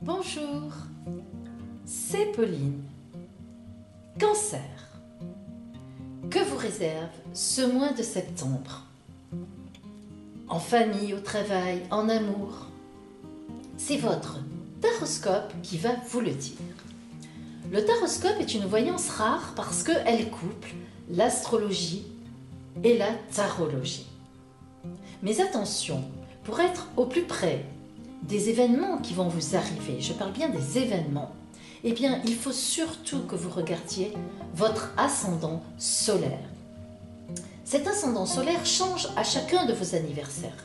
Bonjour, c'est Pauline. Cancer. Que vous réserve ce mois de septembre? En famille, au travail, en amour? C'est votre taroscope qui va vous le dire. Le taroscope est une voyance rare parce qu'elle couple l'astrologie et la tarologie. Mais attention, pour être au plus près des événements qui vont vous arriver, je parle bien des événements, eh bien, il faut surtout que vous regardiez votre ascendant solaire. Cet ascendant solaire change à chacun de vos anniversaires.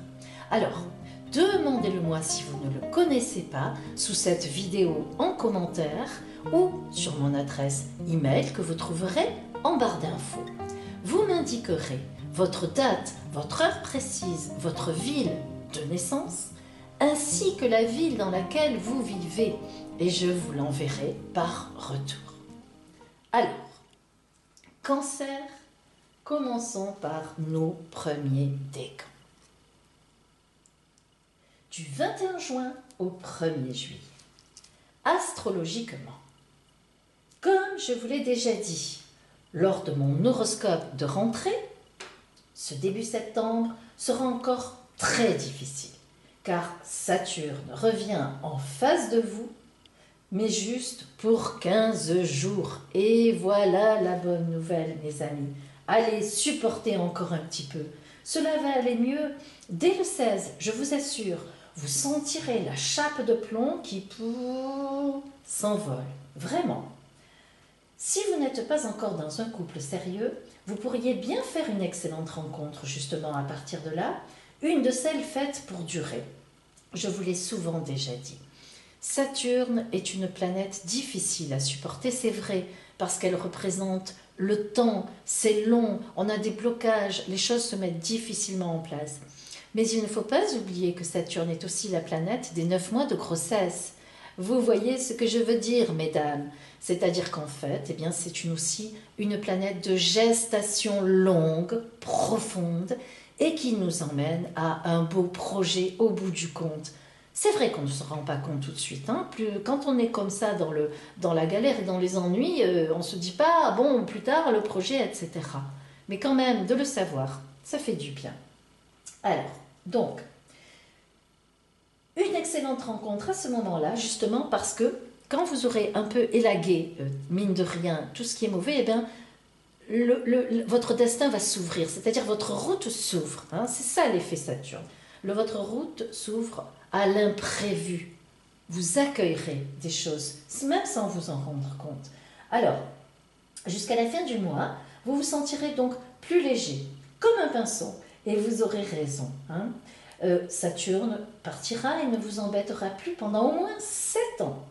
Alors, demandez-le-moi si vous ne le connaissez pas sous cette vidéo en commentaire ou sur mon adresse email que vous trouverez en barre d'infos. Vous m'indiquerez votre date, votre heure précise, votre ville de naissance, ainsi que la ville dans laquelle vous vivez, et je vous l'enverrai par retour. Alors, Cancer, commençons par nos premiers décans. Du 21 juin au 1er juillet, astrologiquement, comme je vous l'ai déjà dit, lors de mon horoscope de rentrée, ce début septembre sera encore très difficile, car Saturne revient en face de vous, mais juste pour 15 jours. Et voilà la bonne nouvelle, mes amis. Allez supporter encore un petit peu. Cela va aller mieux. Dès le 16, je vous assure, vous sentirez la chape de plomb qui s'envole. Vraiment. Si vous n'êtes pas encore dans un couple sérieux, vous pourriez bien faire une excellente rencontre justement à partir de là, une de celles faites pour durer. Je vous l'ai souvent déjà dit. Saturne est une planète difficile à supporter, c'est vrai, parce qu'elle représente le temps, c'est long, on a des blocages, les choses se mettent difficilement en place. Mais il ne faut pas oublier que Saturne est aussi la planète des 9 mois de grossesse. Vous voyez ce que je veux dire, mesdames? C'est-à-dire qu'en fait, eh bien, c'est aussi une planète de gestation longue, profonde, et qui nous emmène à un beau projet au bout du compte. C'est vrai qu'on ne se rend pas compte tout de suite. Quand on est comme ça dans la galère et dans les ennuis, on ne se dit pas, ah bon, plus tard, le projet, etc. Mais quand même, de le savoir, ça fait du bien. Alors, donc, une excellente rencontre à ce moment-là, justement parce que quand vous aurez un peu élagué, mine de rien, tout ce qui est mauvais, eh bien, votre destin va s'ouvrir, c'est-à-dire votre route s'ouvre. C'est ça l'effet Saturne. Votre route s'ouvre à l'imprévu. Vous accueillerez des choses, même sans vous en rendre compte. Alors, jusqu'à la fin du mois, vous vous sentirez donc plus léger, comme un pinceau, et vous aurez raison. Saturne partira et ne vous embêtera plus pendant au moins 7 ans.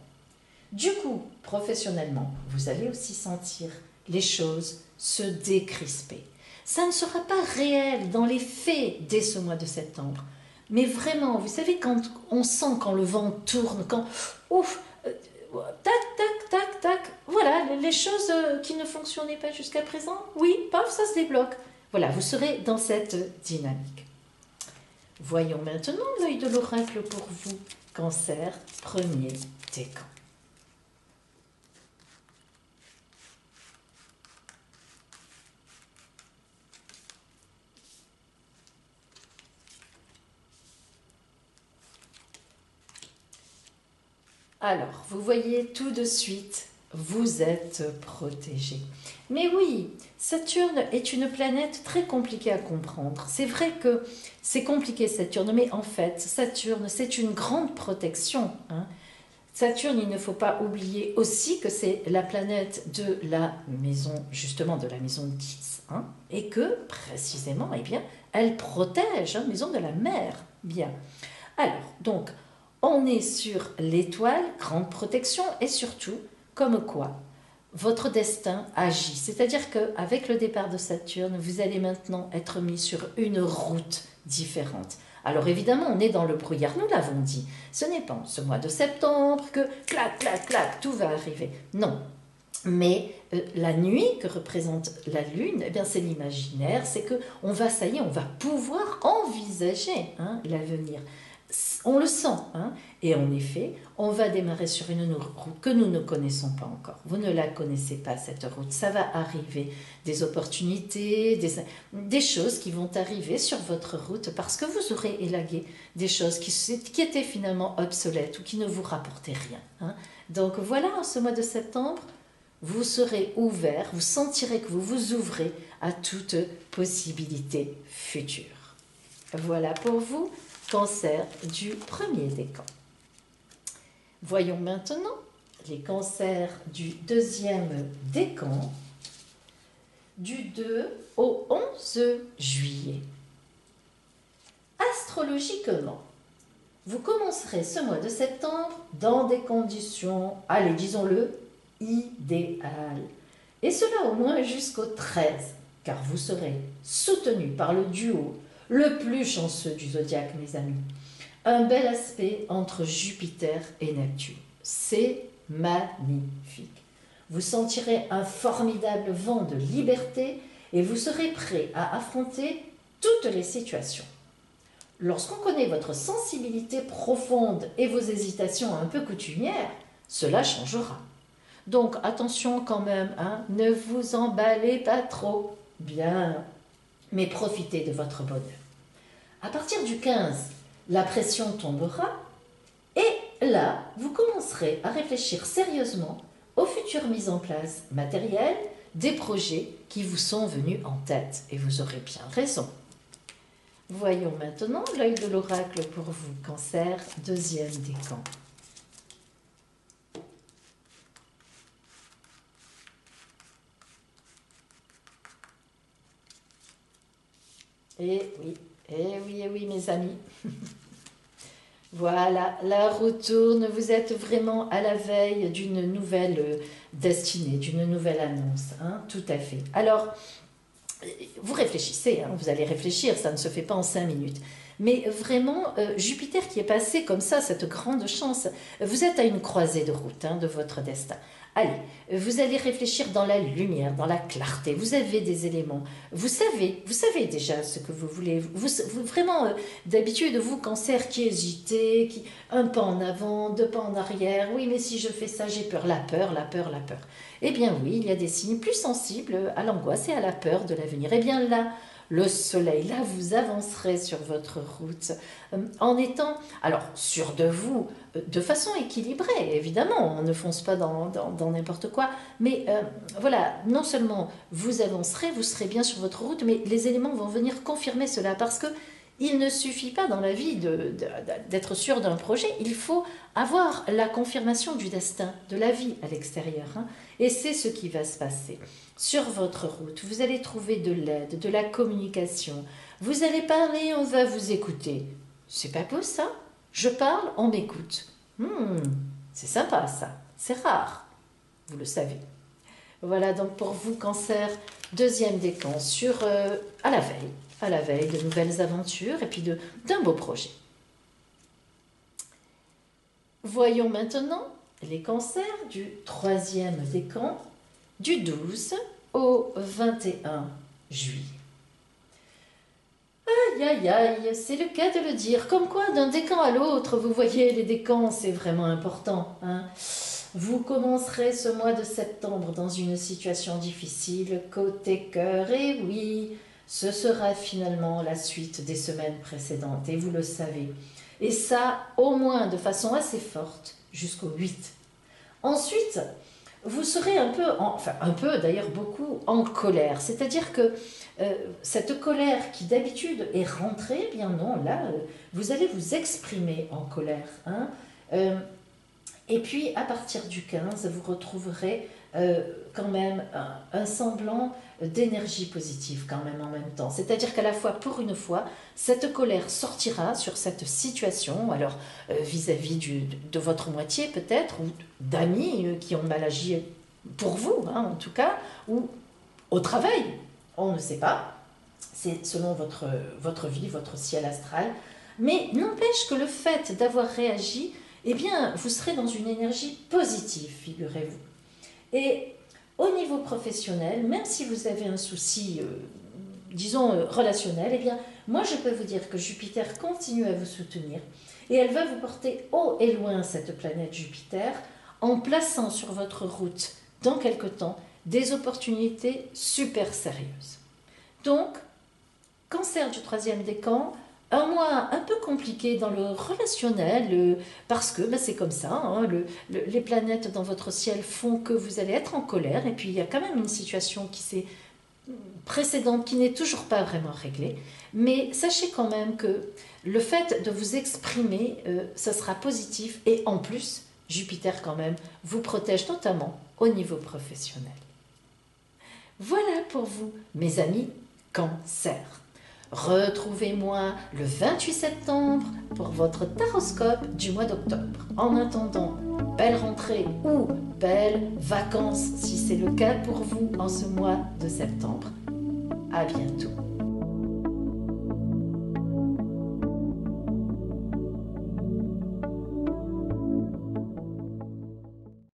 Du coup, professionnellement, vous allez aussi sentir les choses se décrisper. Ça ne sera pas réel dans les faits dès ce mois de septembre. Mais vraiment, vous savez, quand on sent quand le vent tourne, quand ouf, tac, tac, tac, tac, voilà, les choses qui ne fonctionnaient pas jusqu'à présent, oui, paf, ça se débloque. Voilà, vous serez dans cette dynamique. Voyons maintenant l'œil de l'oracle pour vous, Cancer, premier décan. Alors, vous voyez tout de suite, vous êtes protégé. Mais oui, Saturne est une planète très compliquée à comprendre. C'est vrai que c'est compliqué Saturne, mais en fait, Saturne, c'est une grande protection. Saturne, il ne faut pas oublier aussi que c'est la planète de la maison, justement de la maison 10. Et que, précisément, eh bien, elle protège, maison de la mer. Bien. Alors, donc, on est sur l'étoile, grande protection, et surtout, comme quoi votre destin agit. C'est-à-dire qu'avec le départ de Saturne, vous allez maintenant être mis sur une route différente. Alors évidemment, on est dans le brouillard, nous l'avons dit. Ce n'est pas en ce mois de septembre que clac, clac, clac, tout va arriver. Non. Mais la nuit que représente la Lune, eh bien c'est l'imaginaire, c'est qu'on va, ça y est, on va pouvoir envisager l'avenir. On le sent, hein. Et en effet, on va démarrer sur une route que nous ne connaissons pas encore. Vous ne la connaissez pas, cette route. Ça va arriver, des opportunités, des choses qui vont arriver sur votre route parce que vous aurez élagué des choses qui étaient finalement obsolètes ou qui ne vous rapportaient rien, hein. Donc voilà, en ce mois de septembre, vous serez ouvert, vous sentirez que vous vous ouvrez à toute possibilité future. Voilà pour vous, Cancer du premier décan. Voyons maintenant les cancers du deuxième décan, du 2 au 11 juillet. Astrologiquement, vous commencerez ce mois de septembre dans des conditions, allez, disons-le, idéales. Et cela au moins jusqu'au 13, car vous serez soutenu par le duo le plus chanceux du zodiaque, mes amis. Un bel aspect entre Jupiter et Neptune. C'est magnifique. Vous sentirez un formidable vent de liberté et vous serez prêt à affronter toutes les situations. Lorsqu'on connaît votre sensibilité profonde et vos hésitations un peu coutumières, cela changera. Donc attention quand même, hein, ne vous emballez pas trop. Bien, mais profitez de votre bonheur. À partir du 15, la pression tombera et là, vous commencerez à réfléchir sérieusement aux futures mises en place matérielles des projets qui vous sont venus en tête. Et vous aurez bien raison. Voyons maintenant l'œil de l'oracle pour vous, Cancer, deuxième décan. Eh oui, eh oui, eh oui, mes amis. Voilà, la roue tourne, vous êtes vraiment à la veille d'une nouvelle destinée, d'une nouvelle annonce, hein, tout à fait. Alors, vous réfléchissez, hein, vous allez réfléchir, ça ne se fait pas en 5 minutes. Mais vraiment, Jupiter qui est passé comme ça, cette grande chance, vous êtes à une croisée de route, hein, de votre destin. Allez, vous allez réfléchir dans la lumière, dans la clarté, vous avez des éléments, vous savez déjà ce que vous voulez. Vous vraiment, d'habitude, vous, Cancer, qui hésitez, qui un pas en avant, deux pas en arrière, oui, mais si je fais ça, j'ai peur, la peur, la peur, la peur. Eh bien oui, il y a des signes plus sensibles à l'angoisse et à la peur de l'avenir. Eh bien là, le soleil, là vous avancerez sur votre route en étant, alors sûr de vous, de façon équilibrée, évidemment, on ne fonce pas dans n'importe quoi, mais voilà, non seulement vous avancerez, vous serez bien sur votre route, mais les éléments vont venir confirmer cela, parce que il ne suffit pas dans la vie d'être sûr d'un projet, il faut avoir la confirmation du destin, de la vie à l'extérieur, hein, et c'est ce qui va se passer. Sur votre route, vous allez trouver de l'aide, de la communication, vous allez parler, on va vous écouter. C'est pas beau ça? Je parle, on m'écoute. C'est sympa ça, c'est rare, vous le savez. Voilà donc pour vous, Cancer, deuxième décan, à la veille de nouvelles aventures et puis d'un beau projet. Voyons maintenant les cancers du troisième décan, du 12 au 21 juillet. Aïe, aïe, aïe, c'est le cas de le dire. Comme quoi, d'un décan à l'autre, vous voyez, les décans, c'est vraiment important, hein. Vous commencerez ce mois de septembre dans une situation difficile, côté cœur, et oui, ce sera finalement la suite des semaines précédentes, et vous le savez. Et ça, au moins de façon assez forte, jusqu'au 8. Ensuite, vous serez un peu d'ailleurs beaucoup en colère. C'est-à-dire que cette colère qui d'habitude est rentrée, eh bien non, là, vous allez vous exprimer en colère, hein. Et puis, à partir du 15, vous retrouverez quand même un semblant d'énergie positive quand même en même temps. C'est-à-dire qu'à la fois, pour une fois, cette colère sortira sur cette situation, alors vis-à-vis de votre moitié peut-être, ou d'amis qui ont mal agi pour vous, hein, en tout cas, ou au travail, on ne sait pas, c'est selon votre vie, votre ciel astral, mais n'empêche que le fait d'avoir réagi, eh bien, vous serez dans une énergie positive, figurez-vous. Et au niveau professionnel, même si vous avez un souci disons, relationnelle, eh bien, moi, je peux vous dire que Jupiter continue à vous soutenir et elle va vous porter haut et loin, cette planète Jupiter, en plaçant sur votre route, dans quelque temps, des opportunités super sérieuses. Donc, Cancer du troisième décan, un mois un peu compliqué dans le relationnel, parce que c'est comme ça, hein, les planètes dans votre ciel font que vous allez être en colère, et puis il y a quand même une situation qui s'est précédente qui n'est toujours pas vraiment réglée, mais sachez quand même que le fait de vous exprimer, ça sera positif, et en plus, Jupiter quand même vous protège notamment au niveau professionnel. Voilà pour vous, mes amis Cancer. Retrouvez-moi le 28 septembre pour votre taroscope du mois d'octobre. En attendant, belle rentrée ou belles vacances si c'est le cas pour vous en ce mois de septembre. À bientôt.